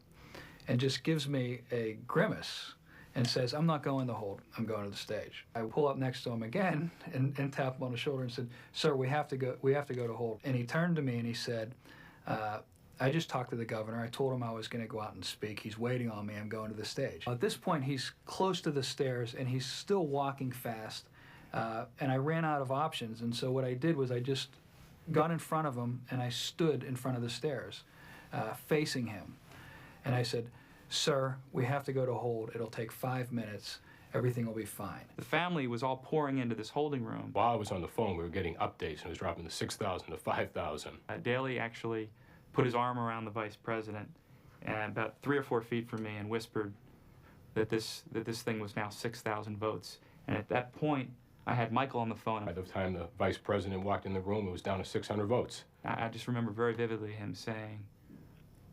and just gives me a grimace and says, I'm not going to hold, I'm going to the stage. I pull up next to him again and tap him on the shoulder and said, sir, we have to go to hold. And he turned to me and he said, I just talked to the governor. I told him I was going to go out and speak. He's waiting on me. I'm going to the stage. At this point, he's close to the stairs and he's still walking fast. And I ran out of options. And so what I did was I just got in front of him and I stood in front of the stairs, facing him. And I said, sir, we have to go to hold. It'll take 5 minutes. Everything will be fine. The family was all pouring into this holding room. While I was on the phone, we were getting updates, and it was dropping to 6,000 to 5,000. Daley actually put his arm around the vice president and about 3 or 4 feet from me and whispered that this thing was now 6,000 votes. And at that point, I had Michael on the phone. By the time the vice president walked in the room, it was down to 600 votes. I just remember very vividly him saying,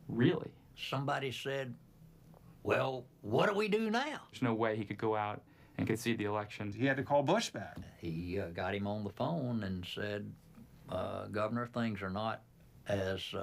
really? Somebody said, well, what do we do now? There's no way he could go out and concede the election. He had to call Bush back. He got him on the phone and said, Governor, things are not as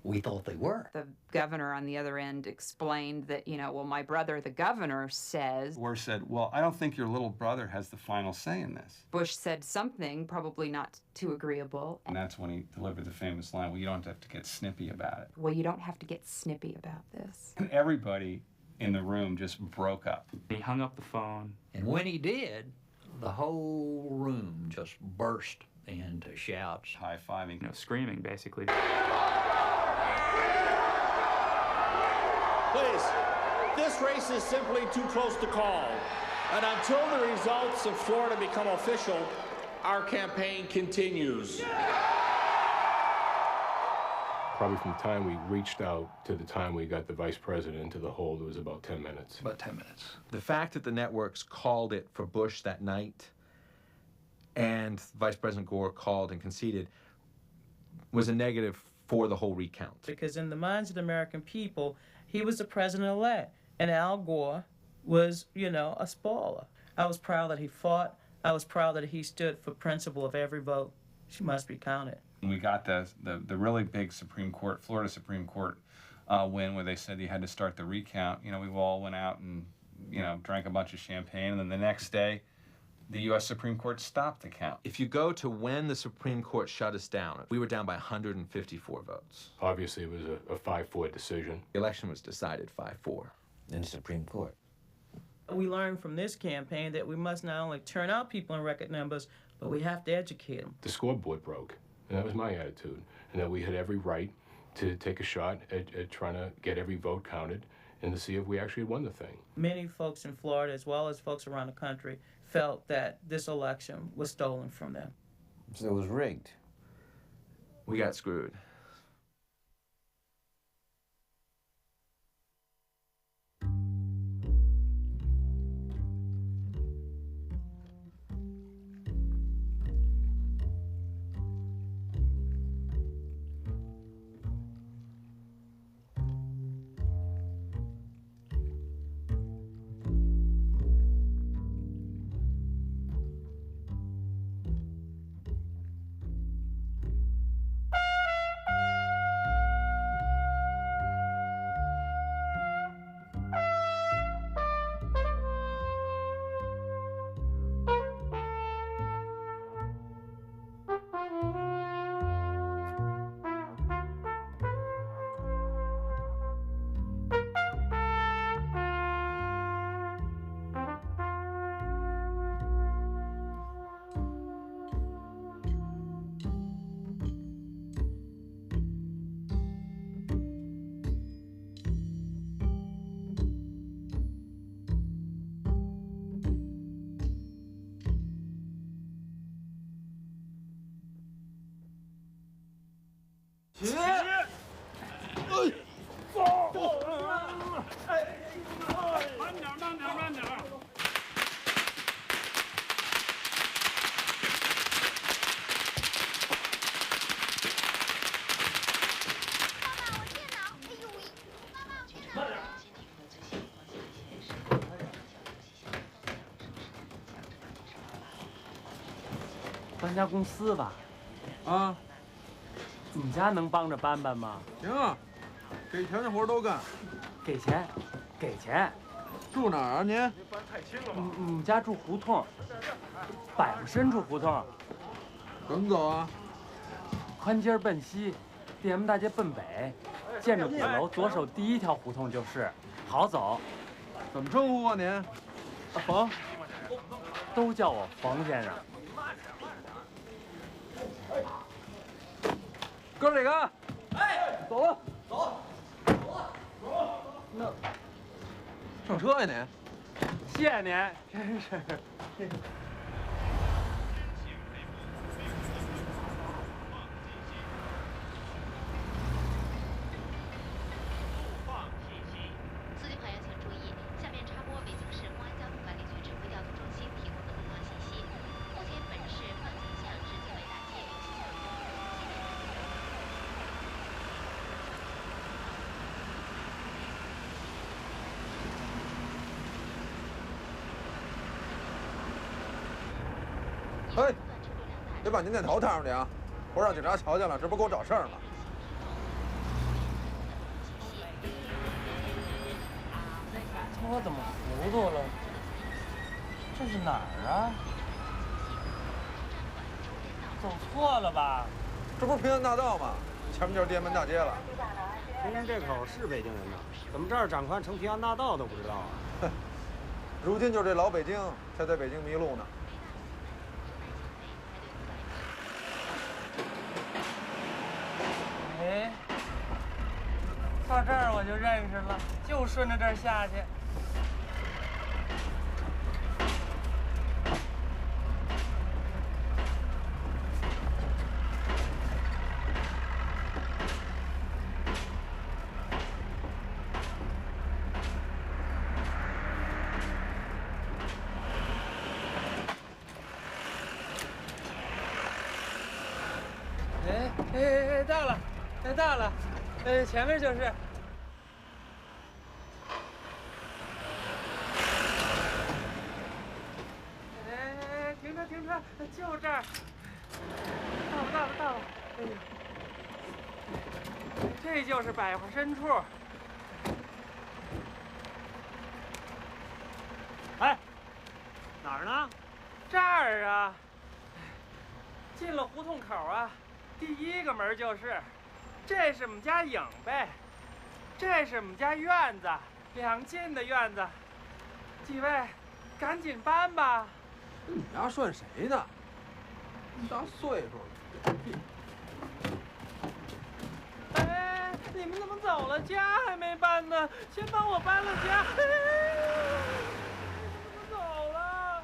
we thought they were. The governor on the other end explained that, well, my brother, the governor, says. Bush said, well, I don't think your little brother has the final say in this. Bush said something probably not too agreeable. And that's when he delivered the famous line, well, you don't have to get snippy about it. Well, you don't have to get snippy about this. And everybody in the room just broke up. He hung up the phone. And when he did, the whole room just burst into shouts. High-fiving. Screaming, basically. Please, this race is simply too close to call. And until the results of Florida become official, our campaign continues. Probably from the time we reached out to the time we got the vice president into the hold, it was about 10 minutes. About 10 minutes. The fact that the networks called it for Bush that night and Vice President Gore called and conceded was a negative for the whole recount. Because in the minds of the American people, he was the president-elect, and Al Gore was, a spoiler. I was proud that he fought. I was proud that he stood for principle of every vote. She must be counted. We got the really big Florida Supreme Court win where they said you had to start the recount. We all went out and, drank a bunch of champagne, and then the next day, the U.S. Supreme Court stopped the count. If you go to when the Supreme Court shut us down, we were down by 154 votes. Obviously, it was a 5-4 decision. The election was decided 5-4. In the Supreme Court. We learned from this campaign that we must not only turn out people in record numbers, but we have to educate them. The scoreboard broke, and that was my attitude, and that we had every right to take a shot at trying to get every vote counted and to see if we actually had won the thing. Many folks in Florida, as well as folks around the country, felt that this election was stolen from them. So it was rigged. We got screwed.搬家公司吧？啊。你家能帮着搬搬吗？行啊，给钱的活都干。给钱，给钱。住哪儿啊您？我们家住胡同，百货深处胡同。怎么走啊？宽街奔西，地安门大街奔北，建着鼓楼左手第一条胡同就是，好走。怎么称呼啊您？冯，都叫我冯先生。哥几个，哎，走了，走，那上车呀您？谢谢您，真是。嘿，别把您那头摊上去啊！我让警察瞧见了，这不给我找事儿吗？我怎么糊涂了？这是哪儿啊？走错了吧？这不是平安大道吗？前面就是地安门大街了。平安这口是北京人呐，怎么这儿长宽成平安大道都不知道啊？哼，如今就这老北京才在北京迷路呢。哎，到这儿我就认识了，就顺着这儿下去。到了，前面就是。停车，就这儿。到了。哎呦，这就是百货深处。哎，哪儿呢？这儿啊。进了胡同口啊，第一个门就是。这是我们家影呗，这是我们家院子，2进的院子。几位，赶紧搬吧。你丫算谁呢？这么大岁数了。哎，你们怎么走了？家还没搬呢，先帮我搬了家。怎么走了？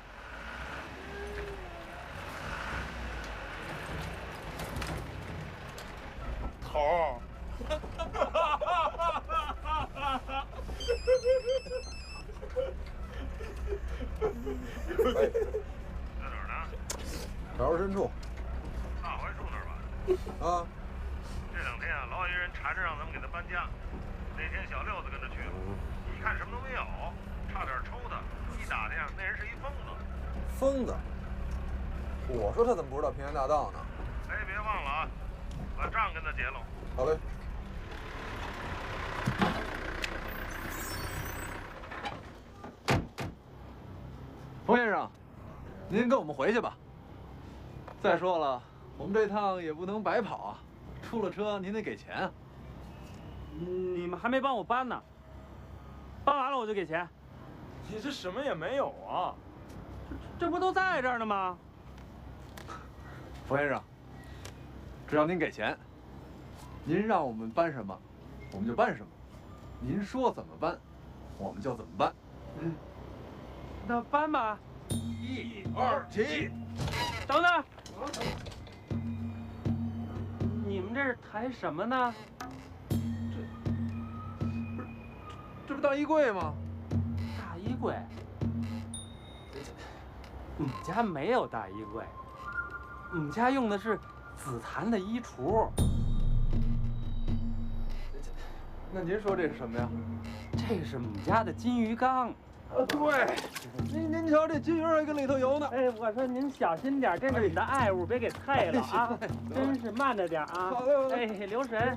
头儿。在哪儿呢？条儿深处。大槐树那儿吧？啊。这2天啊，老有一人缠着让咱们给他搬家。那天小六子跟他去了，一看什么都没有，差点抽他。一打听，那人是一疯子。疯子？我说他怎么不知道平安大道呢？哎，别忘了啊，把账跟他结了。好嘞。冯先生，您跟我们回去吧。再说了，我们这趟也不能白跑啊，出了车您得给钱啊。你们还没帮我搬呢，搬完了我就给钱。你这什么也没有啊？这不都在这儿呢吗？冯先生，只要您给钱，您让我们搬什么，我们就搬什么。您说怎么搬，我们就怎么搬。那搬吧。1、2、起！等等，你们这是抬什么呢？这不大衣柜吗？大衣柜？你家没有大衣柜，你家用的是紫檀的衣橱。那您说这是什么呀？这是我们家的金鱼缸。对，您瞧这金鱼还跟里头游呢。哎，我说您小心点，这是你的爱物，别给碎了啊！真是慢着点啊！好嘞，哎，留神。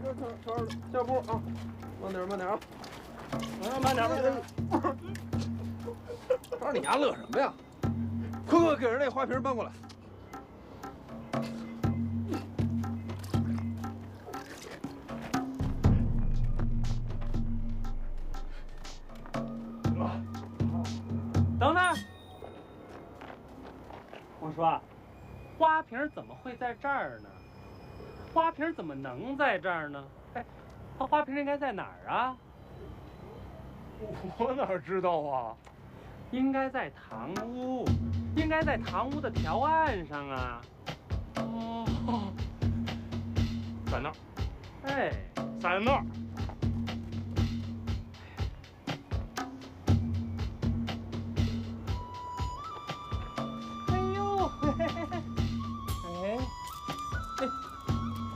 下步啊，慢点啊！慢点。不是你丫乐什么呀？快给人那花瓶搬过来。等等，我说，花瓶怎么会在这儿呢？花瓶怎么能在这儿呢？哎，它花瓶应该在哪儿啊？我哪知道啊？应该在堂屋，应该在堂屋的条案上啊。哦，在那儿。哎，在那儿。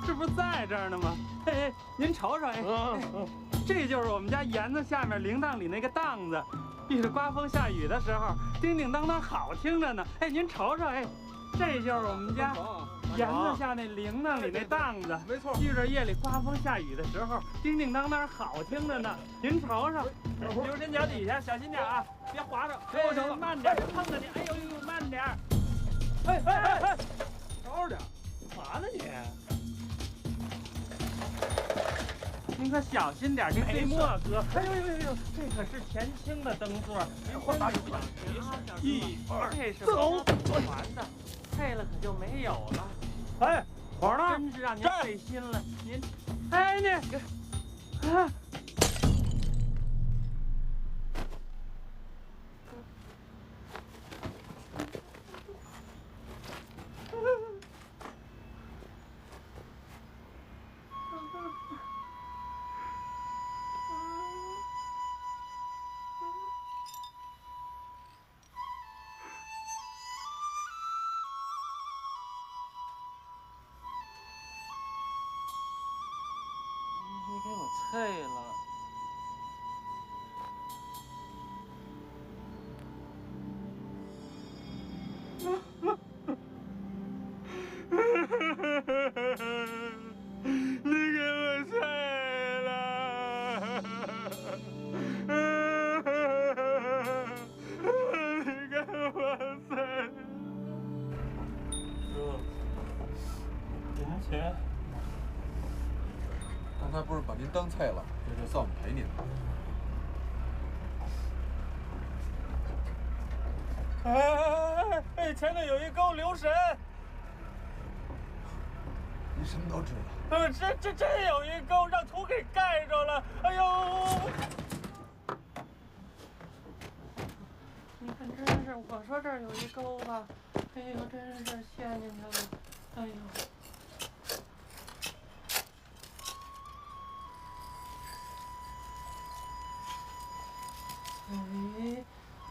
这不在这儿呢吗？哎，您瞅瞅，这就是我们家檐子下面铃铛里那个档子，遇着刮风下雨的时候，叮叮当当好听着呢。哎，您瞅瞅，这就是我们家檐子下那铃铛里那档子，没错。遇着夜里刮风下雨的时候，叮叮当当，好听着呢。您瞅瞅，留神脚底下，小心点啊，别滑着。哎，慢点，碰着你。哎呦呦，慢点。哎，着点。嘛呢你？您可小心点，您飞墨哥。哎呦，这可是前倾的灯座，您真得小心。1、2，这是走船的，配了可就没有了。哎，火呢？真是让您费心了。您，哎你，啊。你给我啐了。你给我啐了。你给我啐了。您钱。刚才不是把您灯啐了，这就算我们赔您了。哎，前头有一沟，留神！您什么都知道。真有一沟，让土给盖着了。哎呦！你看，真是，我说这儿有一沟吧。哎呦，真是陷进去了。哎呦！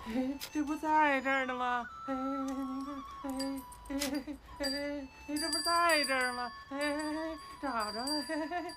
哎，这不在这儿呢吗？哎，您看，哎，这不在这儿吗？哎，找着了，嘿嘿嘿。